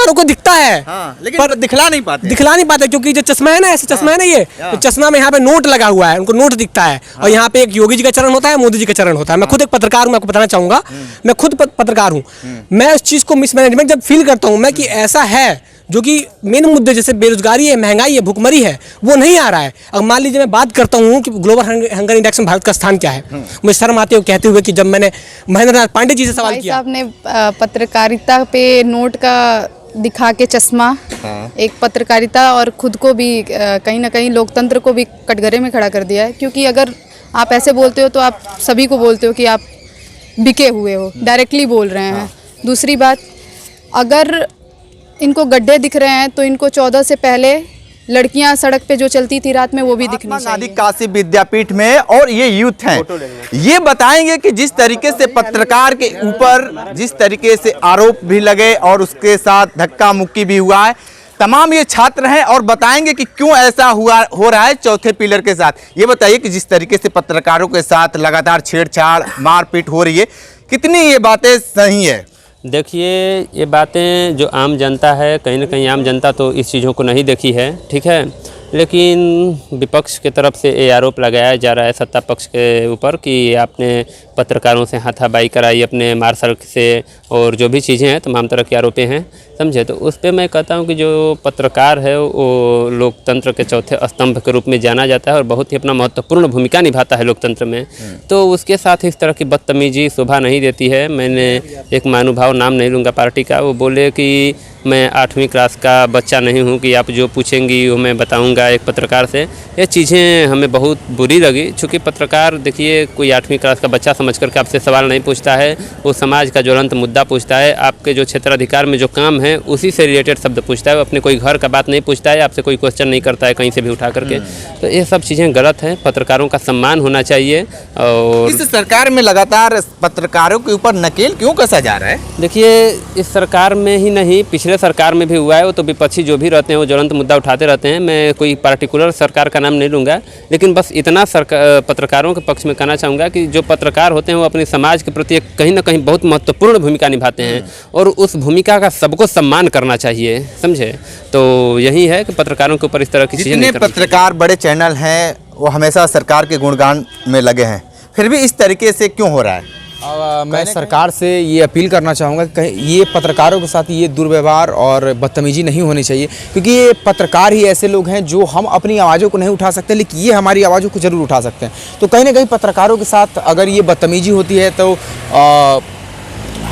पत्रकारों को दिखता है लेकिन पर दिखला नहीं पाते क्योंकि जो चश्मा है ना, ऐसे चश्मा है ना, ये तो चश्मा में यहाँ पे नोट लगा हुआ है, उनको नोट दिखता है। और यहाँ पे एक योगी जी का चरण होता है, मोदी जी का चरण होता है। मैं खुद एक पत्रकार हूँ, मैं आपको बताना चाहूंगा, मैं खुद पत्रकार हूँ। मैं उस चीज को मिसमैनेजमेंट जब फील करता हूँ मैं कि ऐसा है, जो कि मेन मुद्दे जैसे बेरोजगारी है, महंगाई है, भुखमरी है, वो नहीं आ रहा है। अब मान लीजिए मैं बात करता हूँ कि ग्लोबल हंगर इंडेक्स में भारत का स्थान क्या है, मुझे शर्म आती है कहते हुए कि जब मैंने महेंद्र नाथ पांडे जी से सवाल किया। आपने पत्रकारिता पे नोट का दिखा के चश्मा, एक पत्रकारिता और खुद को भी कहीं ना कहीं लोकतंत्र को भी कटघरे में खड़ा कर दिया है। क्योंकि अगर आप ऐसे बोलते हो तो आप सभी को बोलते हो कि आप बिके हुए हो, डायरेक्टली बोल रहे हैं। दूसरी बात, अगर इनको गड्ढे दिख रहे हैं तो इनको 14 से पहले लड़कियां सड़क पे जो चलती थी रात में वो भी दिखनी चाहिए। काशी विद्यापीठ में और ये यूथ हैं, ये बताएंगे कि जिस तरीके से पत्रकार के ऊपर जिस तरीके से आरोप भी लगे और उसके साथ धक्का मुक्की भी हुआ है, तमाम ये छात्र हैं और बताएंगे कि क्यों ऐसा हो रहा है चौथे पिलर के साथ। ये बताइए कि जिस तरीके से पत्रकारों के साथ लगातार छेड़छाड़ मारपीट हो रही है, कितनी ये बातें सही है? देखिए, ये बातें जो आम जनता है, कहीं ना कहीं आम जनता तो इस चीज़ों को नहीं देखी है, ठीक है, लेकिन विपक्ष के तरफ से ये आरोप लगाया जा रहा है सत्ता पक्ष के ऊपर कि आपने पत्रकारों से हाथापाई कराई अपने मार्शल से, और जो भी चीज़ें हैं तमाम तरह के आरोपें हैं, समझे। तो उस पर मैं कहता हूं कि जो पत्रकार है वो लोकतंत्र के चौथे स्तंभ के रूप में जाना जाता है और बहुत ही अपना महत्वपूर्ण भूमिका निभाता है लोकतंत्र में। तो उसके साथ इस तरह की बदतमीजी शोभा नहीं देती है। मैंने एक महानुभाव, नाम नहीं लूँगा पार्टी का, वो बोले कि मैं 8वीं क्लास का बच्चा नहीं हूँ कि आप जो पूछेंगी वो मैं बताऊँगा एक पत्रकार से। ये चीज़ें हमें बहुत बुरी लगी, चूँकि पत्रकार देखिए कोई 8वीं क्लास का बच्चा समझ करके आपसे सवाल नहीं पूछता है, वो समाज का ज्वलंत मुद्दा पूछता है, आपके जो क्षेत्राधिकार में जो काम है उसी से रिलेटेड शब्द पूछता है, वो अपने कोई घर का बात नहीं पूछता है, आपसे कोई क्वेश्चन नहीं करता है कहीं से भी उठा करके। तो ये सब चीज़ें गलत हैं, पत्रकारों का सम्मान होना चाहिए। और इस सरकार में लगातार पत्रकारों के ऊपर नकेल क्यों कसा जा रहा है? देखिए, इस सरकार में ही नहीं, पिछले सरकार में भी हुआ है। वो तो विपक्षी जो भी रहते हैं वो ज्वलंत मुद्दा उठाते रहते हैं। मैं कोई पार्टिकुलर सरकार का नाम नहीं लूँगा, लेकिन बस इतना पत्रकारों के पक्ष में कहना चाहूँगा कि जो पत्रकार होते हैं वो अपने समाज के प्रति कहीं ना कहीं बहुत महत्वपूर्ण भूमिका निभाते हैं और उस भूमिका का सबको सम्मान करना चाहिए, समझे। तो यही है कि पत्रकारों के ऊपर इस तरह की चीज़ें नहीं करनी। पत्रकार बड़े चैनल हैं वो हमेशा सरकार के गुणगान में लगे हैं, फिर भी इस तरीके से क्यों हो रहा है? मैं सरकार से ये अपील करना चाहूँगा कि ये पत्रकारों के साथ ये दुर्व्यवहार और बदतमीजी नहीं होनी चाहिए, क्योंकि ये पत्रकार ही ऐसे लोग हैं जो हम अपनी आवाज़ों को नहीं उठा सकते, लेकिन ये हमारी आवाज़ों को ज़रूर उठा सकते हैं। तो कहीं ना कहीं पत्रकारों के साथ अगर ये बदतमीजी होती है तो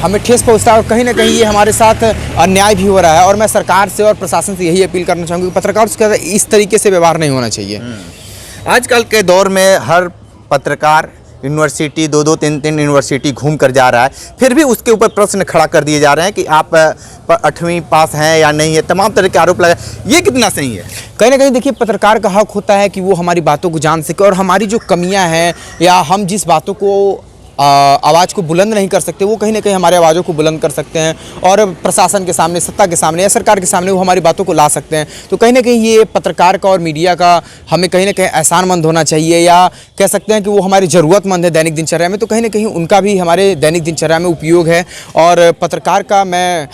हमें ठेस पहुँचता है, कहीं ना कहीं ये हमारे साथ अन्याय भी हो रहा है। और मैं सरकार से और प्रशासन से यही अपील करना चाहूँगा कि पत्रकारों से इस तरीके से व्यवहार नहीं होना चाहिए। आजकल के दौर में हर पत्रकार यूनिवर्सिटी 2-2, 3-3 यूनिवर्सिटी घूम कर जा रहा है, फिर भी उसके ऊपर प्रश्न खड़ा कर दिए जा रहे हैं कि आप 8वीं पास हैं या नहीं है, तमाम तरह के आरोप लगा। ये कितना सही है? कहीं ना कहीं देखिए, पत्रकार का हक होता है कि वो हमारी बातों को जान सके और हमारी जो कमियां हैं या हम जिस बातों को आवाज़ को बुलंद नहीं कर सकते, वो कहीं ना कहीं हमारे आवाज़ों को बुलंद कर सकते हैं और प्रशासन के सामने, सत्ता के सामने या सरकार के सामने वो हमारी बातों को ला सकते हैं। तो कहीं ना कहीं ये पत्रकार का और मीडिया का हमें कहीं ना कहीं एहसानमंद होना चाहिए, या कह सकते हैं कि वो हमारी ज़रूरतमंद है दैनिक दिनचर्या में। तो कहीं ना कहीं उनका भी हमारे दैनिक दिनचर्या में उपयोग है और पत्रकार का मैं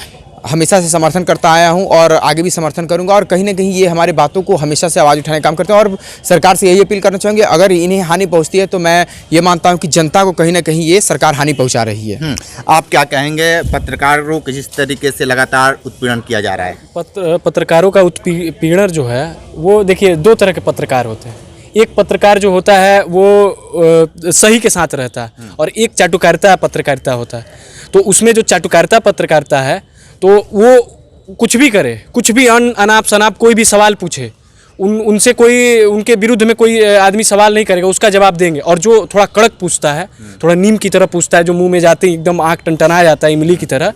हमेशा से समर्थन करता आया हूं और आगे भी समर्थन करूंगा। और कहीं ना कहीं ये हमारे बातों को हमेशा से आवाज़ उठाने का काम करते हैं और सरकार से यही अपील करना चाहूँगी, अगर इन्हें हानि पहुंचती है तो मैं ये मानता हूं कि जनता को कहीं ना कहीं ये सरकार हानि पहुंचा रही है। आप क्या कहेंगे पत्रकारों को जिस तरीके से लगातार उत्पीड़न किया जा रहा है? पत्रकारों का उत्पीड़न जो है वो देखिए 2 तरह के पत्रकार होते हैं। एक पत्रकार जो होता है वो सही के साथ रहता है और एक चाटुकारिता पत्रकारिता होता है। तो उसमें जो चाटुकारिता पत्रकारिता है तो वो कुछ भी करे, कुछ भी अनाप शनाप कोई भी सवाल पूछे, उनसे कोई, उनके विरुद्ध में कोई आदमी सवाल नहीं करेगा, उसका जवाब देंगे। और जो थोड़ा कड़क पूछता है, थोड़ा नीम की तरह पूछता है, जो मुंह में जाते ही एकदम आँख टनटना जाता है इमली की तरह,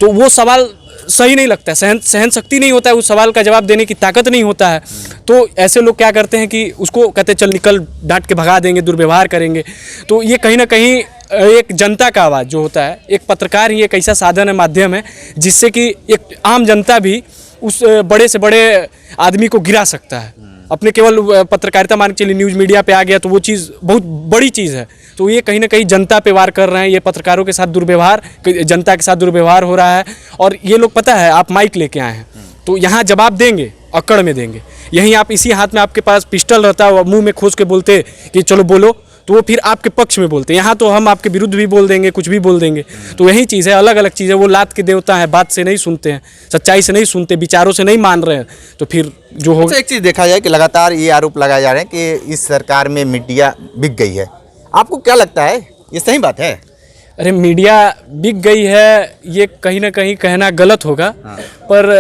तो वो सवाल सही नहीं लगता है, सहन शक्ति नहीं होता है, उस सवाल का जवाब देने की ताकत नहीं होता है। तो ऐसे लोग क्या करते हैं कि उसको कहते चल निकल, डांट के भगा देंगे, दुर्व्यवहार करेंगे। तो ये कहीं ना कहीं एक जनता का आवाज़ जो होता है, एक पत्रकार ही एक ऐसा साधन है, माध्यम है, जिससे कि एक आम जनता भी उस बड़े से बड़े आदमी को गिरा सकता है। अपने केवल पत्रकारिता मान के चलिए न्यूज़ मीडिया पे आ गया तो वो चीज़ बहुत बड़ी चीज़ है। तो ये कहीं ना कहीं जनता पे वार कर रहे हैं, ये पत्रकारों के साथ दुर्व्यवहार, जनता के साथ दुर्व्यवहार हो रहा है। और ये लोग, पता है, आप माइक लेके आए हैं तो यहाँ जवाब देंगे, अक्कड़ में देंगे। यहीं आप इसी हाथ में आपके पास पिस्टल रहता है, मुंह में खोस के बोलते कि चलो बोलो, तो वो फिर आपके पक्ष में बोलते हैं। यहाँ तो हम आपके विरुद्ध भी बोल देंगे, कुछ भी बोल देंगे। तो यही चीज़ है, अलग अलग चीज़ है। वो लात के देवता है, बात से नहीं सुनते हैं, सच्चाई से नहीं सुनते, विचारों से नहीं मान रहे हैं, तो फिर जो हो। अच्छा, एक चीज़ देखा जाए कि लगातार ये आरोप लगाए जा रहे हैं कि इस सरकार में मीडिया बिक गई है। आपको क्या लगता है, ये सही बात है? अरे मीडिया बिक गई है, ये कहीं ना कहीं कहना गलत होगा। पर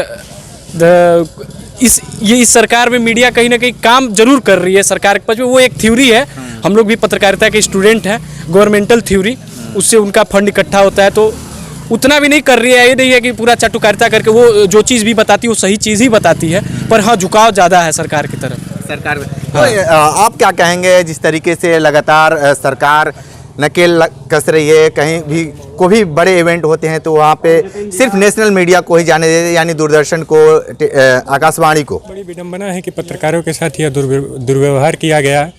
इस सरकार में मीडिया कहीं ना कहीं काम जरूर कर रही है सरकार के पक्ष में। वो एक थ्योरी है, हम लोग भी पत्रकारिता के स्टूडेंट हैं, गवर्नमेंटल थ्योरी, उससे उनका फंड इकट्ठा होता है। तो उतना भी नहीं कर रही है, ये नहीं है कि पूरा चाटुकारिता करके वो जो चीज़ भी बताती है वो सही चीज़ ही बताती है। पर हाँ, झुकाव ज़्यादा है सरकार की तरफ। सरकार तो आप क्या कहेंगे, जिस तरीके से लगातार सरकार नकेल कस रही है, कहीं भी कोई भी बड़े इवेंट होते हैं तो वहाँ पे सिर्फ नेशनल मीडिया को ही जाने देते, यानी दूरदर्शन को, आकाशवाणी को। बड़ी विडंबना है कि पत्रकारों के साथ यह दुर्व्यवहार किया गया।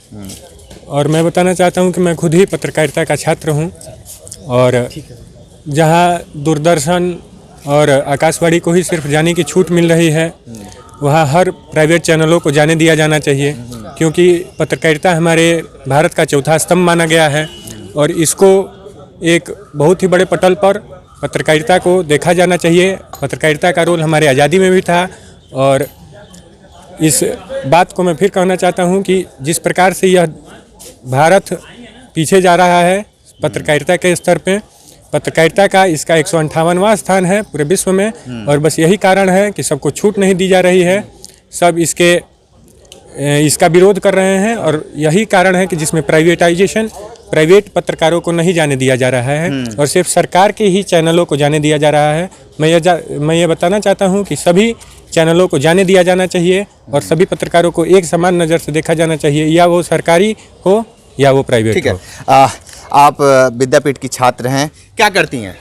और मैं बताना चाहता हूं कि मैं खुद ही पत्रकारिता का छात्र हूं, और जहां दूरदर्शन और आकाशवाणी को ही सिर्फ जाने की छूट मिल रही है, वहां हर प्राइवेट चैनलों को जाने दिया जाना चाहिए, क्योंकि पत्रकारिता हमारे भारत का चौथा स्तंभ माना गया है। और इसको एक बहुत ही बड़े पटल पर पत्रकारिता को देखा जाना चाहिए। पत्रकारिता का रोल हमारे आज़ादी में भी था। और इस बात को मैं फिर कहना चाहता हूं कि जिस प्रकार से यह भारत पीछे जा रहा है पत्रकारिता के स्तर पे, पत्रकारिता का इसका 158वां स्थान है पूरे विश्व में। और बस यही कारण है कि सबको छूट नहीं दी जा रही है, सब इसका विरोध कर रहे हैं। और यही कारण है कि जिसमें प्राइवेटाइजेशन, प्राइवेट पत्रकारों को नहीं जाने दिया जा रहा है और सिर्फ सरकार के ही चैनलों को जाने दिया जा रहा है। मैं ये बताना चाहता हूं कि सभी चैनलों को जाने दिया जाना चाहिए और सभी पत्रकारों को एक समान नज़र से देखा जाना चाहिए, या वो सरकारी हो या वो प्राइवेट हो। ठीक है, आप विद्यापीठ की छात्र हैं, क्या करती हैं?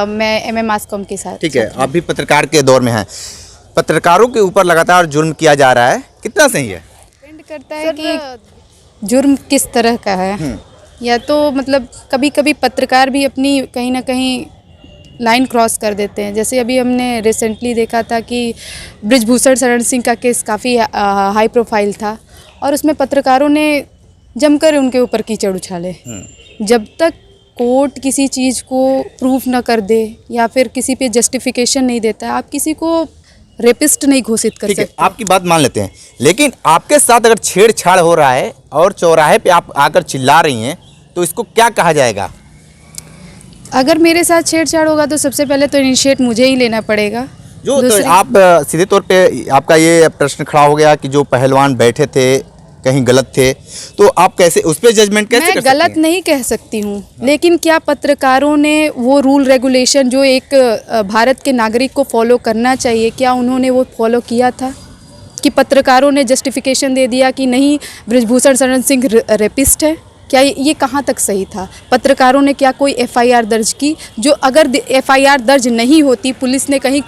मैं एमए मास कॉम के साथ। ठीक है, आप भी पत्रकार के दौर में हैं। पत्रकारों के ऊपर लगातार जुर्म किया जा रहा है, कितना सही है? डिपेंड करता है कि जुर्म किस तरह का है। या तो मतलब कभी कभी पत्रकार भी अपनी कहीं ना कहीं लाइन क्रॉस कर देते हैं। जैसे अभी हमने रिसेंटली देखा था कि बृजभूषण शरण सिंह का केस काफ़ी हाई प्रोफाइल था, और उसमें पत्रकारों ने जमकर उनके ऊपर कीचड़ उछाले। जब तक कोर्ट किसी चीज़ को प्रूफ ना कर दे या फिर किसी पे जस्टिफिकेशन नहीं देता है, आप किसी को रेपिस्ट नहीं घोषित कर सकते। आपकी बात मान लेते हैं, लेकिन आपके साथ अगर छेड़छाड़ हो रहा है और चौराहे पे आप आकर चिल्ला रही हैं, तो इसको क्या कहा जाएगा? अगर मेरे साथ छेड़छाड़ होगा तो सबसे पहले तो इनिशिएट मुझे ही लेना पड़ेगा। तो आप सीधे तौर पे आपका ये प्रश्न खड़ा हो गया कि जो पहलवान बैठे थे कहीं गलत थे, तो आप कैसे उस पर जजमेंट कैसे कर सकती हैं? मैं गलत नहीं कह सकती हूँ, लेकिन क्या पत्रकारों ने वो रूल रेगुलेशन जो एक भारत के नागरिक को फॉलो करना चाहिए, क्या उन्होंने वो फॉलो किया था? कि पत्रकारों ने जस्टिफिकेशन दे दिया कि नहीं, बृजभूषण शरण सिंह रेपिस्ट है, क्या ये कहाँ तक सही था? पत्रकारों ने क्या कोई एफआईआर दर्ज की? जो अगर एफआईआर दर्ज नहीं होती, पुलिस ने कहीं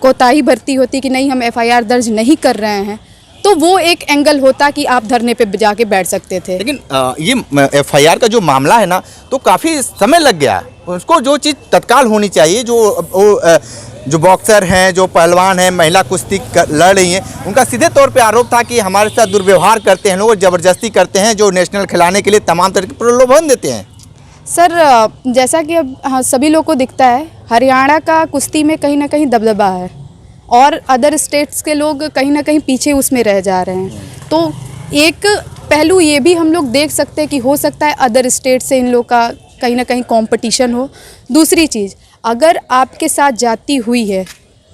कोताही बरती होती कि नहीं हम एफआईआर दर्ज नहीं कर रहे हैं, तो वो एक एंगल होता कि आप धरने पे जाके बैठ सकते थे। लेकिन ये एफआईआर का जो मामला है ना, तो काफ़ी समय लग गया। उसको जो चीज़ तत्काल होनी चाहिए, जो बॉक्सर हैं, जो पहलवान हैं, महिला कुश्ती लड़ रही हैं, उनका सीधे तौर पे आरोप था कि हमारे साथ दुर्व्यवहार करते हैं लोग, ज़बरदस्ती करते हैं, जो नेशनल खिलाने के लिए तमाम तरह के प्रलोभन देते हैं। सर, जैसा कि अब सभी लोग को दिखता है, हरियाणा का कुश्ती में कहीं ना कहीं दबदबा है और अदर स्टेट्स के लोग कहीं ना कहीं पीछे उसमें रह जा रहे हैं। तो एक पहलू ये भी हम लोग देख सकते हैं कि हो सकता है अदर स्टेट से इन लोग का कहीं ना कहीं कंपटीशन हो। दूसरी चीज़, अगर आपके साथ जाती हुई है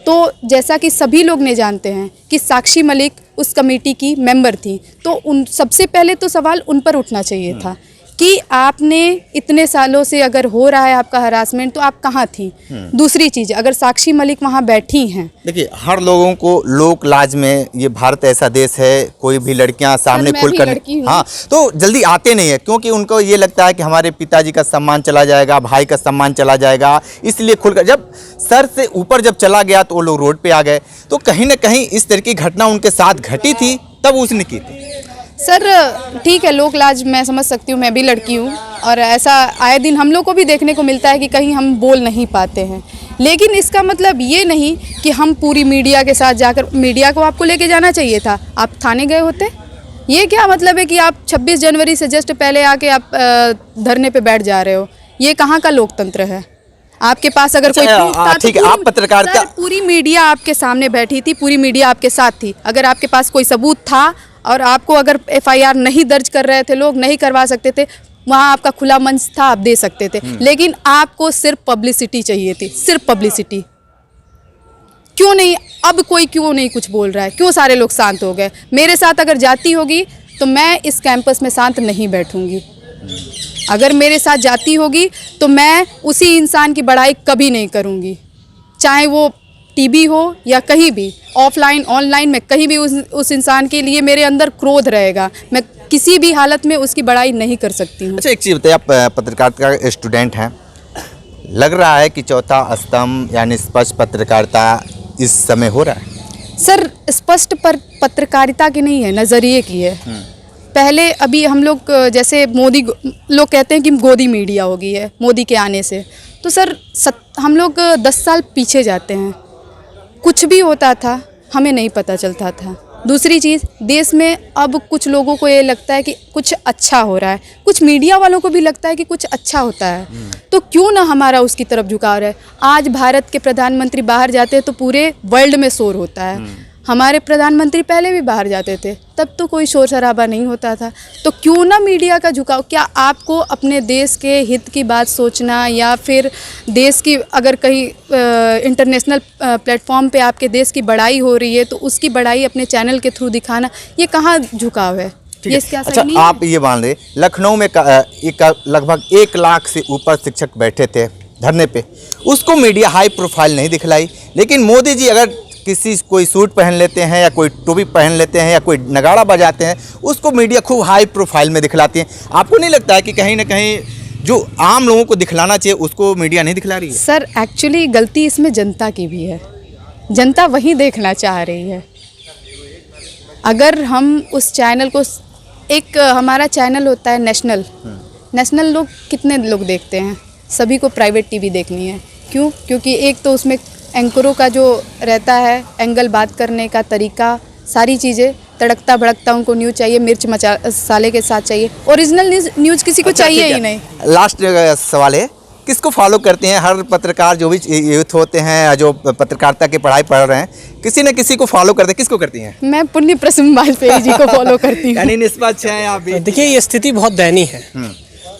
तो जैसा कि सभी लोग ने जानते हैं कि साक्षी मलिक उस कमेटी की मेंबर थी, तो उन सबसे पहले तो सवाल उन पर उठना चाहिए था कि आपने इतने सालों से अगर हो रहा है आपका हरासमेंट, तो आप कहाँ थी? दूसरी चीज़, अगर साक्षी मलिक वहाँ बैठी हैं, देखिए हर लोगों को लोक लाज में, ये भारत ऐसा देश है, कोई भी लड़कियां सामने खुलकर, हाँ, तो जल्दी आते नहीं है, क्योंकि उनको ये लगता है कि हमारे पिताजी का सम्मान चला जाएगा, भाई का सम्मान चला जाएगा, इसलिए खुलकर, जब सर से ऊपर जब चला गया तो वो लोग रोड पे आ गए। तो कहीं ना कहीं इस तरह की घटना उनके साथ घटी थी, तब उसने की थी। सर ठीक है, लोक लाज मैं समझ सकती हूँ, मैं भी लड़की हूँ और ऐसा आए दिन हम लोग को भी देखने को मिलता है कि कहीं हम बोल नहीं पाते हैं, लेकिन इसका मतलब ये नहीं कि हम पूरी मीडिया के साथ जाकर, मीडिया को आपको लेके जाना चाहिए था, आप थाने गए होते। ये क्या मतलब है कि आप 26 जनवरी से जस्ट पहले आके आप धरने पे बैठ जा रहे हो? ये कहाँ का लोकतंत्र है? आपके पास अगर कोई प्रूफ था, ठीक है, आप पत्रकारिता, सर, पूरी मीडिया आपके सामने बैठी थी, पूरी मीडिया आपके साथ थी। अगर आपके पास कोई सबूत था और आपको अगर FIR नहीं दर्ज कर रहे थे, लोग नहीं करवा सकते थे, वहाँ आपका खुला मंच था, आप दे सकते थे, लेकिन आपको सिर्फ पब्लिसिटी चाहिए थी, सिर्फ पब्लिसिटी। क्यों नहीं, अब कोई क्यों नहीं कुछ बोल रहा है? क्यों सारे लोग शांत हो गए? मेरे साथ अगर जाती होगी तो मैं इस कैंपस में शांत नहीं बैठूंगी। अगर मेरे साथ जाती होगी तो मैं उसी इंसान की बड़ाई कभी नहीं करूंगी, चाहे वो टीवी हो या कहीं भी, ऑफलाइन ऑनलाइन में कहीं भी उस इंसान के लिए मेरे अंदर क्रोध रहेगा, मैं किसी भी हालत में उसकी बड़ाई नहीं कर सकती हूँ। अच्छा एक चीज़ बताइए, आप पत्रकारिता का स्टूडेंट हैं, लग रहा है कि चौथा स्तंभ यानी स्पष्ट पत्रकारिता इस समय हो रहा है? सर स्पष्ट पर पत्रकारिता की नहीं है, नज़रिए की है। पहले अभी हम लोग जैसे मोदी, लोग कहते हैं कि गोदी मीडिया हो गई है मोदी के आने से, तो सर हम लोग 10 साल पीछे जाते हैं, कुछ भी होता था हमें नहीं पता चलता था। दूसरी चीज़, देश में अब कुछ लोगों को ये लगता है कि कुछ अच्छा हो रहा है, कुछ मीडिया वालों को भी लगता है कि कुछ अच्छा होता है, तो क्यों ना हमारा उसकी तरफ झुकाव रहे। आज भारत के प्रधानमंत्री बाहर जाते हैं तो पूरे वर्ल्ड में शोर होता है। हमारे प्रधानमंत्री पहले भी बाहर जाते थे, तब तो कोई शोर शराबा नहीं होता था, तो क्यों ना मीडिया का झुकाव। क्या आपको अपने देश के हित की बात सोचना, या फिर देश की अगर कहीं इंटरनेशनल प्लेटफॉर्म पे आपके देश की बड़ाई हो रही है तो उसकी बड़ाई अपने चैनल के थ्रू दिखाना, ये कहाँ झुकाव है? ये क्या सही अच्छा नहीं आप ये मान रहे, लखनऊ में लगभग 1 लाख से ऊपर शिक्षक बैठे थे धरने पे, उसको मीडिया हाई प्रोफाइल नहीं दिखलाई, लेकिन मोदी जी अगर कोई सूट पहन लेते हैं या कोई टोपी पहन लेते हैं या कोई नगाड़ा बजाते हैं, उसको मीडिया खूब हाई प्रोफाइल में दिखलाती है। आपको नहीं लगता है कि कहीं ना कहीं जो आम लोगों को दिखलाना चाहिए उसको मीडिया नहीं दिखला रही है? सर एक्चुअली गलती इसमें जनता की भी है, जनता वही देखना चाह रही है। अगर हम उस चैनल को, एक हमारा चैनल होता है नेशनल लोग कितने लोग देखते हैं? सभी को प्राइवेट टीवी देखनी है। क्यों? क्योंकि एक तो उसमें एंकरों का जो रहता है, एंगल बात करने का तरीका, सारी चीज़ें तड़कता भड़कता उनको न्यूज़ चाहिए, मिर्च मसाले के साथ चाहिए, ओरिजिनल न्यूज़ किसी को चाहिए ही नहीं। लास्ट सवाल है, किसको फॉलो करते हैं? हर पत्रकार जो भी यूथ होते हैं जो पत्रकारिता की पढ़ाई पढ़ रहे हैं, किसी न किसी को फॉलो करते हैं, किसको करती हैं? मैं पुण्य प्रसन्न वाजपेयी जी को फॉलो करती हूँ। यानी निष्पक्ष हैं आप भी? देखिए ये स्थिति बहुत दयनीय है,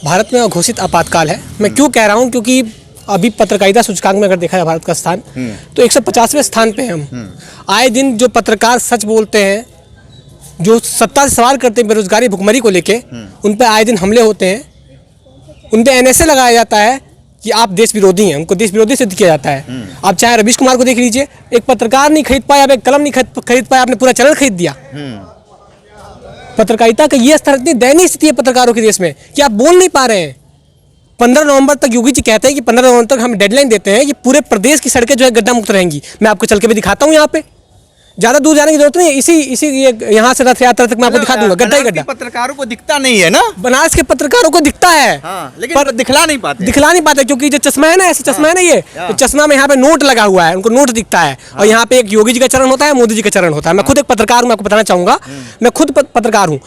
भारत में घोषित आपातकाल है। मैं क्यों कह रहा हूँ, क्योंकि अभी पत्रकारिता सूचकांक में अगर देखा जाए भारत का स्थान, तो 150वें स्थान पे हैं हम। आए दिन जो पत्रकार सच बोलते हैं, जो सत्ता से सवाल करते हैं बेरोजगारी भुखमरी को लेके, उन पे आए दिन हमले होते हैं, उन पे NSA लगाया जाता है कि आप देश विरोधी हैं, उनको देश विरोधी सिद्ध किया जाता है। आप चाहे रवीश कुमार को देख लीजिए, एक पत्रकार नहीं खरीद पाया, एक कलम नहीं खरीद पाया, आपने पूरा चैनल खरीद दिया। पत्रकारिता का ये स्तर, इतनी दयनीय स्थिति है पत्रकारों के देश में कि आप बोल नहीं पा रहे हैं। 15 नवंबर तक योगी जी कहते हैं कि 15 नवंबर तक हम डेडलाइन देते हैं कि पूरे प्रदेश की सड़कें जो है गड्ढा मुक्त रहेंगी। मैं आपको चल के भी दिखाता हूँ, यहाँ पे ज़्यादा दूर जाने की जरूरत नहीं है, इसी यहाँ से रथ यात्रा तक मैं आपको दिखा दूंगा, गड्ढा ही गड्ढा। पत्रकारों को दिखता नहीं है ना? बनारस के पत्रकारों को दिखता है, लेकिन पर दिखला नहीं पाते, क्योंकि जो चश्मा है ना, ऐसे चश्मा है ना, ये तो चश्मा में यहाँ पे नोट लगा हुआ है, उनको नोट दिखता है, और यहाँ पे एक योगी जी का चरण होता है, मोदी जी का चरण होता है। मैं खुद एक पत्रकार हूँ, मैं आपको बताना चाहूंगा, मैं खुद पत्रकार हूँ।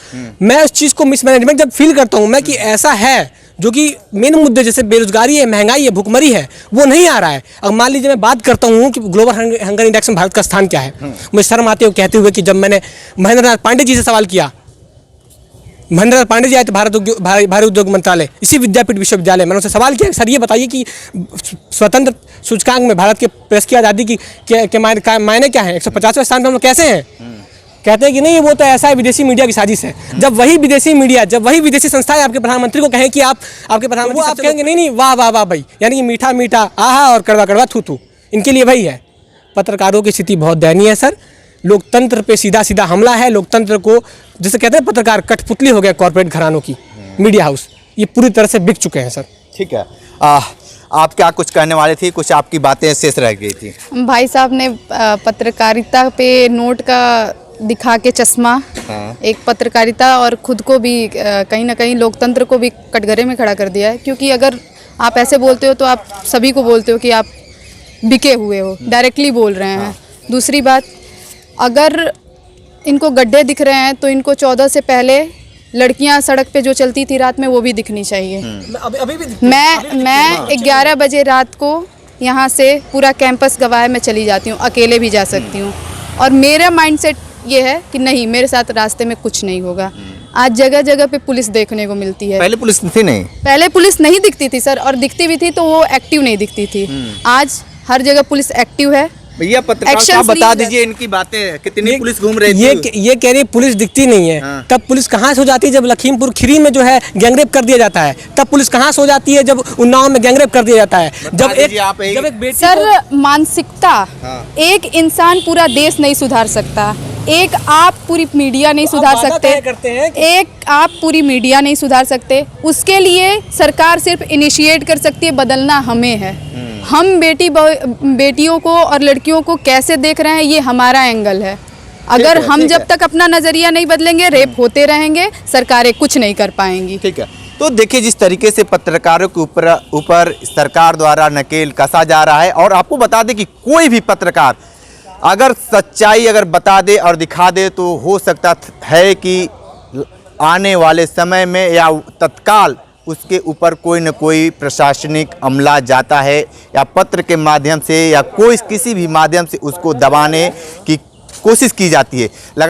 मैं उस चीज़ को मिसमैनेजमेंट जब फील करता हूँ मैं कि ऐसा है, जो कि मेन मुद्दे जैसे बेरोजगारी है, महंगाई है, भुखमरी है, वो नहीं आ रहा है। अब मान लीजिए मैं बात करता हूँ कि ग्लोबल हंगर इंडेक्स में भारत का स्थान क्या है, मुझे शर्म आते हुए कहते हुए कि जब मैंने महेंद्र नाथ पांडे जी से सवाल किया, महेंद्र नाथ पांडे जी आए थे भारत उद्योग मंत्रालय, इसी विद्यापीठ विश्वविद्यालय, मैंने उनसे सवाल किया, सर ये बताइए कि स्वतंत्र सूचकांक में भारत के प्रेस की आज़ादी के मायने क्या है, 150वें स्थान पर हम लोग कैसे हैं? कहते हैं कि नहीं, वो तो ऐसा है, विदेशी मीडिया की साजिश है। जब वही विदेशी मीडिया, जब वही विदेशी संस्थाएं आपके प्रधानमंत्री को कहें कि आपके प्रधानमंत्री, आप कहेंगे नहीं वाह वाह वाह भाई, यानी कि मीठा मीठा आहा और कड़वा कड़वा थू थू, इनके लिए वही है। पत्रकारों की स्थिति बहुत दयनीय है सर। लोकतंत्र पे सीधा सीधा हमला है। लोकतंत्र को जैसे कहते हैं पत्रकार कठपुतली हो गया कॉर्पोरेट घरानों की, मीडिया हाउस, ये पूरी तरह से बिक चुके हैं सर। ठीक है, आप क्या कुछ कहने वाले थी? कुछ आपकी बातें शेष रह गई थी। भाई साहब ने पत्रकारिता पे नोट का दिखा के चश्मा, एक पत्रकारिता और खुद को भी कहीं ना कहीं लोकतंत्र को भी कटघरे में खड़ा कर दिया है। क्योंकि अगर आप ऐसे बोलते हो तो आप सभी को बोलते हो कि आप बिके हुए हो, डायरेक्टली बोल रहे हैं। दूसरी बात, अगर इनको गड्ढे दिख रहे हैं तो इनको 14 से पहले लड़कियां सड़क पे जो चलती थी रात में वो भी दिखनी चाहिए। अभी भी मैं 11 बजे रात को यहाँ से पूरा कैंपस गवाए मैं चली जाती हूँ, अकेले भी जा सकती हूँ। और मेरा माइंडसेट ये है कि नहीं, मेरे साथ रास्ते में कुछ नहीं होगा। आज जगह जगह पे पुलिस देखने को मिलती है। पहले पुलिस थी नहीं? पहले पुलिस नहीं दिखती थी सर, और दिखती भी थी तो वो एक्टिव नहीं दिखती थी। आज हर जगह पुलिस एक्टिव है। भैया पत्रकार Actions साहब बता ली दीजिए इनकी बातें, कितनी पुलिस घूम रही थी? ये कह रही पुलिस दिखती नहीं है। हाँ। तब पुलिस कहाँ से हो जाती है जब लखीमपुर खीरी में जो है गैंगरेप कर दिया जाता है? तब पुलिस कहाँ से हो जाती है जब उन्नाव में गैंगरेप कर दिया जाता है? जब एक बेटी सर, मानसिकता, एक इंसान पूरा देश नहीं सुधार सकता। एक आप पूरी मीडिया नहीं सुधार सकते। एक आप पूरी मीडिया नहीं सुधार सकते। उसके लिए सरकार सिर्फ इनिशिएट कर सकती है, बदलना हमें है। हम बेटियों को और लड़कियों को कैसे देख रहे हैं ये हमारा एंगल है। अगर हम जब तक अपना नज़रिया नहीं बदलेंगे, रेप होते रहेंगे, सरकारें कुछ नहीं कर पाएंगी। ठीक है, तो देखिए जिस तरीके से पत्रकारों के ऊपर सरकार द्वारा नकेल कसा जा रहा है। और आपको बता दें कि कोई भी पत्रकार अगर सच्चाई अगर बता दे और दिखा दे तो हो सकता है कि आने वाले समय में या तत्काल उसके ऊपर कोई न कोई प्रशासनिक अमला जाता है, या पत्र के माध्यम से या कोई किसी भी माध्यम से उसको दबाने की कोशिश की जाती है।